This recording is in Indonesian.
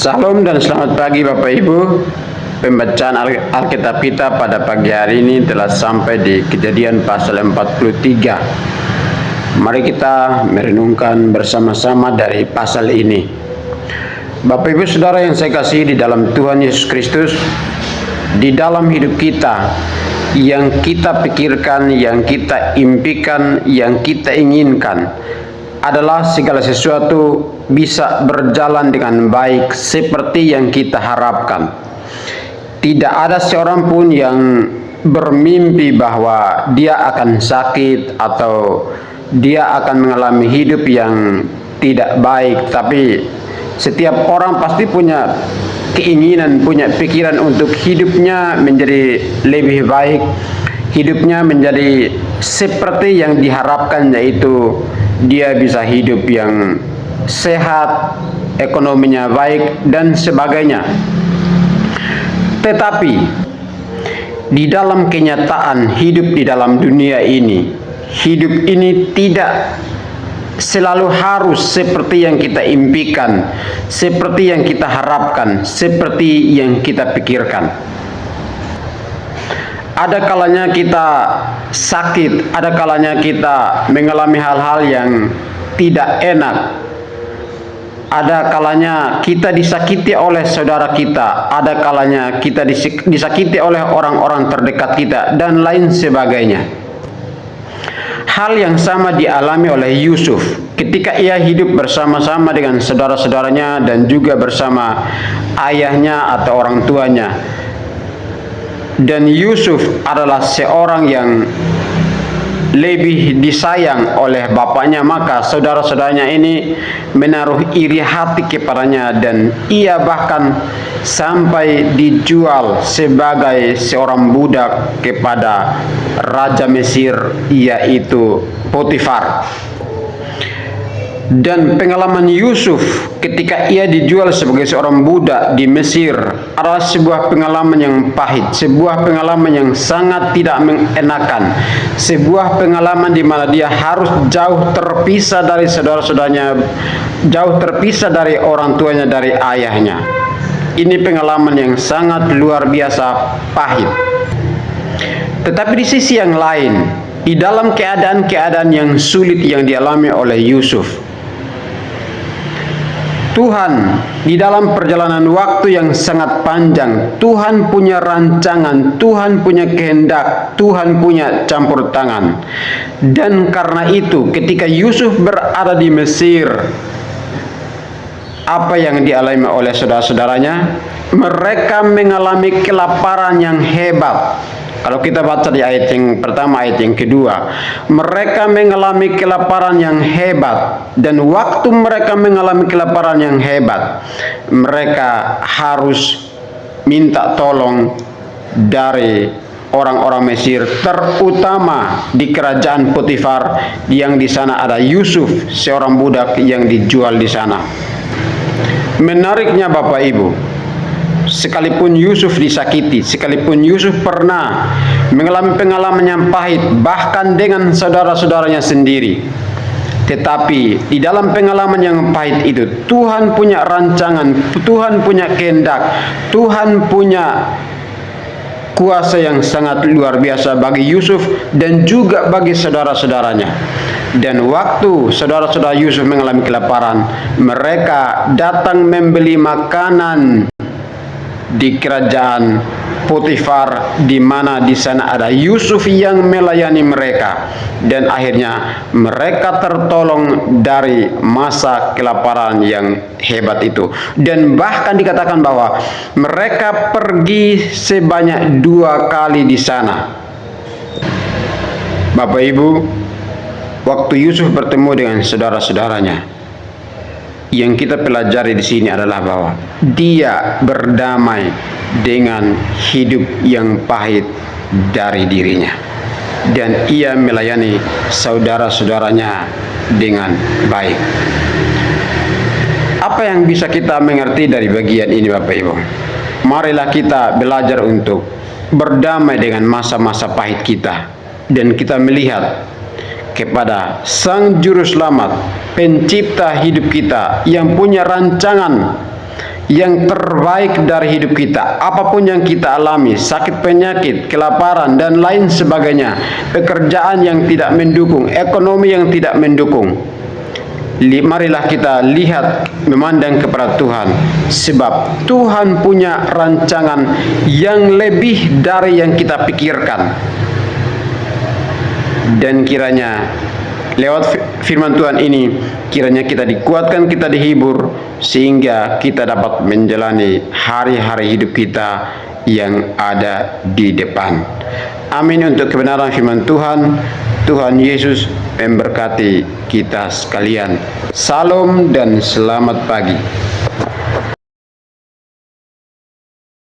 Salam dan selamat pagi Bapak Ibu. Pembacaan Alkitab kita pada pagi hari ini telah sampai di Kejadian pasal 43. Mari kita merenungkan bersama-sama dari pasal ini. Bapak Ibu Saudara yang saya kasihi di dalam Tuhan Yesus Kristus, di dalam hidup kita, yang kita pikirkan, yang kita impikan, yang kita inginkan adalah segala sesuatu bisa berjalan dengan baik seperti yang kita harapkan. Tidak ada seorang pun yang bermimpi bahwa dia akan sakit atau dia akan mengalami hidup yang tidak baik, tapi setiap orang pasti punya keinginan, punya pikiran untuk hidupnya menjadi lebih baik, hidupnya menjadi seperti yang diharapkan, yaitu dia bisa hidup yang sehat, ekonominya baik, dan sebagainya. Tetapi di dalam kenyataan hidup di dalam dunia ini, hidup ini tidak selalu harus seperti yang kita impikan, seperti yang kita harapkan, seperti yang kita pikirkan. Ada kalanya kita sakit, ada kalanya kita mengalami hal-hal yang tidak enak. Ada kalanya kita disakiti oleh saudara kita, ada kalanya kita disakiti oleh orang-orang terdekat kita, dan lain sebagainya. Hal yang sama dialami oleh Yusuf ketika ia hidup bersama-sama dengan saudara-saudaranya dan juga bersama ayahnya atau orang tuanya. Dan Yusuf adalah seorang yang lebih disayang oleh bapaknya, maka saudara-saudaranya ini menaruh iri hati kepadanya, dan ia bahkan sampai dijual sebagai seorang budak kepada Raja Mesir, yaitu Potifar. Dan pengalaman Yusuf ketika ia dijual sebagai seorang budak di Mesir adalah sebuah pengalaman yang pahit, sebuah pengalaman yang sangat tidak mengenakan, sebuah pengalaman di mana dia harus jauh terpisah dari saudara-saudaranya, jauh terpisah dari orang tuanya, dari ayahnya. Ini pengalaman yang sangat luar biasa pahit. Tetapi di sisi yang lain, di dalam keadaan-keadaan yang sulit yang dialami oleh Yusuf, Tuhan di dalam perjalanan waktu yang sangat panjang, Tuhan punya rancangan, Tuhan punya kehendak, Tuhan punya campur tangan. Dan karena itu ketika Yusuf berada di Mesir, apa yang dialami oleh saudara-saudaranya? Mereka mengalami kelaparan yang hebat. Kalau kita baca di ayat yang pertama, ayat yang kedua, mereka mengalami kelaparan yang hebat, dan waktu mereka mengalami kelaparan yang hebat, mereka harus minta tolong dari orang-orang Mesir, terutama di kerajaan Potifar, yang di sana ada Yusuf, seorang budak yang dijual di sana. Menariknya Bapak Ibu, sekalipun Yusuf disakiti, sekalipun Yusuf pernah mengalami pengalaman yang pahit bahkan dengan saudara-saudaranya sendiri, tetapi di dalam pengalaman yang pahit itu Tuhan punya rancangan, Tuhan punya kehendak, Tuhan punya kuasa yang sangat luar biasa bagi Yusuf dan juga bagi saudara-saudaranya. Dan waktu saudara-saudara Yusuf mengalami kelaparan, mereka datang membeli makanan di kerajaan Potifar, di mana di sana ada Yusuf yang melayani mereka, dan akhirnya mereka tertolong dari masa kelaparan yang hebat itu. Dan bahkan dikatakan bahwa mereka pergi sebanyak 2 kali di sana. Bapak Ibu, waktu Yusuf bertemu dengan saudara-saudaranya, yang kita pelajari di sini adalah bahwa dia berdamai dengan hidup yang pahit dari dirinya, dan ia melayani saudara-saudaranya dengan baik. Apa yang bisa kita mengerti dari bagian ini Bapak Ibu? Marilah kita belajar untuk berdamai dengan masa-masa pahit kita, dan kita melihat kepada Sang Juru Selamat, pencipta hidup kita, yang punya rancangan yang terbaik dari hidup kita. Apapun yang kita alami, sakit penyakit, kelaparan, dan lain sebagainya, pekerjaan yang tidak mendukung, ekonomi yang tidak mendukung, marilah kita lihat, memandang kepada Tuhan, sebab Tuhan punya rancangan yang lebih dari yang kita pikirkan. Dan kiranya lewat firman Tuhan ini, kiranya kita dikuatkan, kita dihibur, sehingga kita dapat menjalani hari-hari hidup kita yang ada di depan. Amin. Untuk kebenaran firman Tuhan, Tuhan Yesus memberkati kita sekalian. Salam dan selamat pagi.